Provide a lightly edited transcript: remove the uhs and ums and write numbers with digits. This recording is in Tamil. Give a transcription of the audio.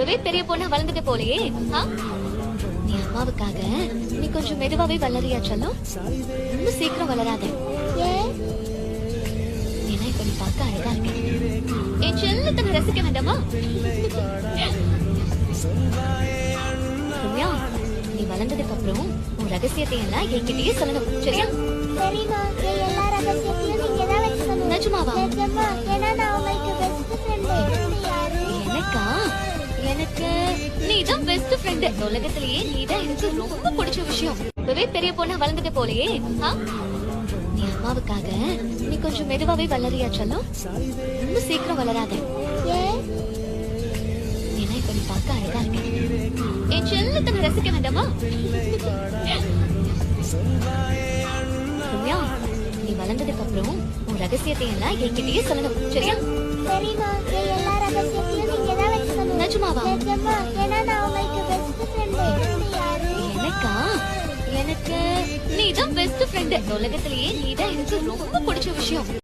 இப்பவே பெரிய பொண்ணா வளர்ந்துட்டு போலையே. நீ அம்மாவுக்காக நீ கொஞ்சம் மெதுவாவே வளரியா செல்லம். ரொம்ப சீக்கிரம் வளராத. ஏன்னா இப்ப நீ பார்க்க அழகா இருக்க. என் செல்லத்தை ரசிக்க வேண்டாமா? ரம்யா, நீ வளர்ந்ததுக்கு அப்புறம் உன் ரகசியத்தை எல்லாம் என்கிட்டயே சொல்லணும். சரியா? சரிமா, எல்லா ரகசியத்தையும் நீங்க தான் வச்சுக்கணும். நிஜமாவா? நிஜமா, ஏன்னா நான் உங்களுக்கு பெஸ்ட் ஃப்ரெண்ட். எனக்கா? எனக்கு நீதான் பெஸ்ட் ஃப்ரெண்ட். உலகத்திலேயே நீதான் எனக்கு ரொம்ப பிடிச்ச விஷயம். இப்பவே பெரிய பொண்ணா வளர்ந்துட்டு போலையே. நீ அம்மாவுக்காக நீ கொஞ்சம் மெதுவாவே வளரியா செல்லம். ரொம்ப சீக்கிரம் வளராத. ஏன்னா இப்ப நீ பார்க்க அழகா இருக்க. என் செல்லத்தை ரசிக்க வேண்டாமா? ரம்யா, நீ வளர்ந்ததுக்கு அப்புறம் உன் ரகசியத்தை எல்லாம் என்கிட்டயே சொல்லணும். சரியா? சரிமா, எல்லா ரகசியத்தையும் நீங்க தான் வச்சுக்கணும். நிஜமாவா? நிஜமா, ஏன்னா நான் உங்களுக்கு பெஸ்ட் ஃப்ரெண்ட். எனக்கா? எனக்கு நீதான் பெஸ்ட் ஃப்ரெண்ட். உலகத்திலேயே நீதான் எனக்கு ரொம்ப பிடிச்ச விஷயம்.